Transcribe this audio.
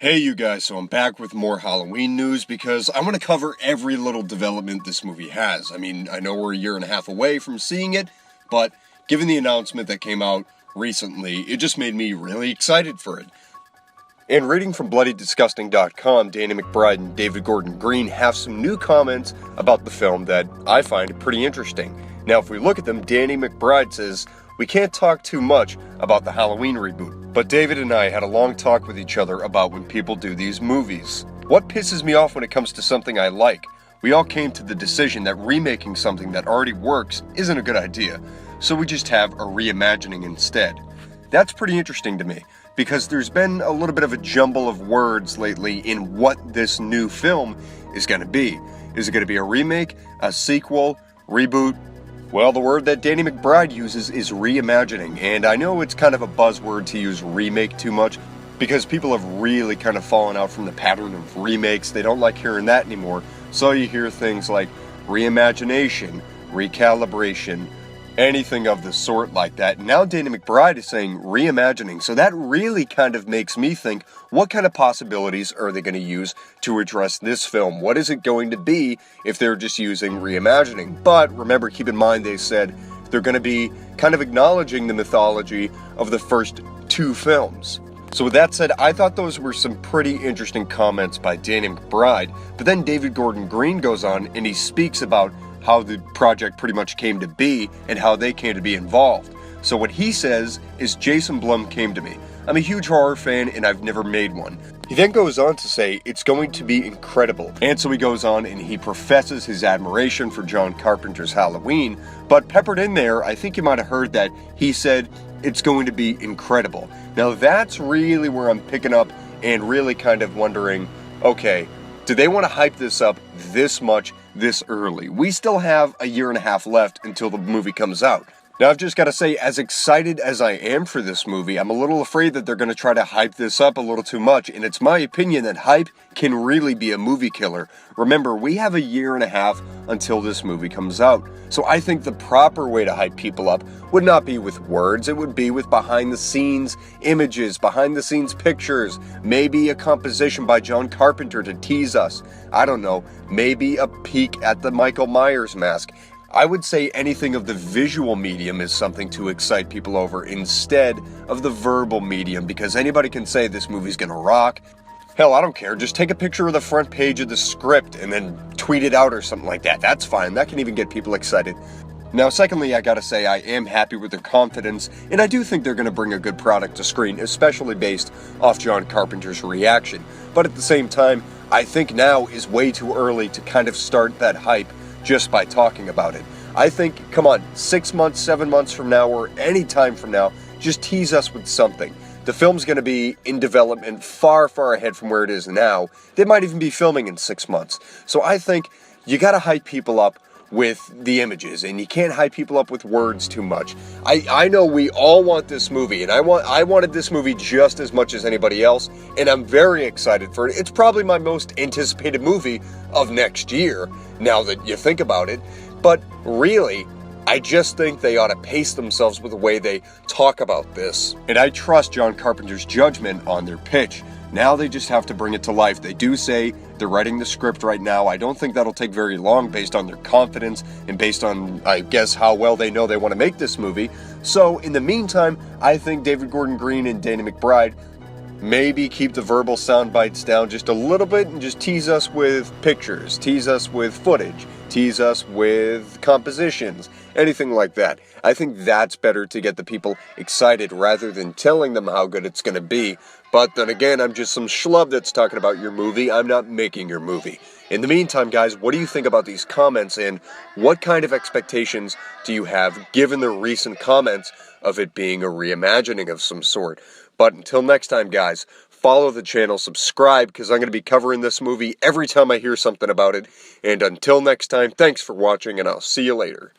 Hey you guys, so I'm back with more Halloween news because I want to cover every little development this movie has. I mean, I know we're a year and a half away from seeing it, but given the announcement that came out recently, it just made me really excited for it. And reading from BloodyDisgusting.com, Danny McBride and David Gordon Green have some new comments about the film that I find pretty interesting. Now, if we look at them, Danny McBride says, "We can't talk too much about the Halloween reboot, but David and I had a long talk with each other about when people do these movies. What pisses me off when it comes to something I like? We all came to the decision that remaking something that already works isn't a good idea, so we just have a reimagining instead." That's pretty interesting to me, because there's been a little bit of a jumble of words lately in what this new film is going to be. Is it going to be a remake, a sequel, reboot? Well, the word that Danny McBride uses is reimagining, and I know it's kind of a buzzword to use remake too much, because people have really kind of fallen out from the pattern of remakes. They don't like hearing that anymore, so you hear things like reimagination, recalibration, anything of the sort like that. Now Danny McBride is saying reimagining, so that really kind of makes me think, what kind of possibilities are they going to use to address this film? What is it going to be if they're just using reimagining? But remember, keep in mind, they said they're going to be kind of acknowledging the mythology of the first two films. So with that said, I thought those were some pretty interesting comments by Danny McBride, but then David Gordon Green goes on and he speaks about how the project pretty much came to be and how they came to be involved. So what he says is, Jason Blum came to me. I'm a huge horror fan and I've never made one. He then goes on to say it's going to be incredible. And so he goes on and he professes his admiration for John Carpenter's Halloween, but peppered in there, I think you might have heard that he said it's going to be incredible. Now that's really where I'm picking up and really kind of wondering, okay, do they want to hype this up this much this early? We still have a year and a half left until the movie comes out. Now, I've just got to say, as excited as I am for this movie, I'm a little afraid that they're going to try to hype this up a little too much, and it's my opinion that hype can really be a movie killer. Remember, we have a year and a half until this movie comes out, so I think the proper way to hype people up would not be with words, it would be with behind-the-scenes images, behind-the-scenes pictures, maybe a composition by John Carpenter to tease us, I don't know, maybe a peek at the Michael Myers mask. I would say anything of the visual medium is something to excite people over instead of the verbal medium, because anybody can say this movie's gonna rock. Hell, I don't care, just take a picture of the front page of the script and then tweet it out or something like that. That's fine, that can even get people excited. Now, secondly, I gotta say I am happy with their confidence, and I do think they're gonna bring a good product to screen, especially based off John Carpenter's reaction. But at the same time, I think now is way too early to kind of start that hype just by talking about it. I think, come on, 6 months, 7 months from now, or any time from now, just tease us with something. The film's going to be in development far, far ahead from where it is now. They might even be filming in 6 months. So I think you got to hype people up with the images, and you can't hype people up with words too much. I know we all want this movie, and I wanted this movie just as much as anybody else, and I'm very excited for it. It's probably my most anticipated movie of next year, now that you think about it. But really, I just think they ought to pace themselves with the way they talk about this. And I trust John Carpenter's judgment on their pitch. Now they just have to bring it to life. They do say they're writing the script right now. I don't think that'll take very long based on their confidence and based on, I guess, how well they know they want to make this movie. So in the meantime, I think David Gordon Green and Danny McBride maybe keep the verbal sound bites down just a little bit and just tease us with pictures, tease us with footage, tease us with compositions, anything like that. I think that's better to get the people excited rather than telling them how good it's going to be. But then again, I'm just some schlub that's talking about your movie. I'm not making your movie. In the meantime, guys, what do you think about these comments, and what kind of expectations do you have given the recent comments of it being a reimagining of some sort? But until next time, guys, follow the channel, subscribe, because I'm going to be covering this movie every time I hear something about it. And until next time, thanks for watching, and I'll see you later.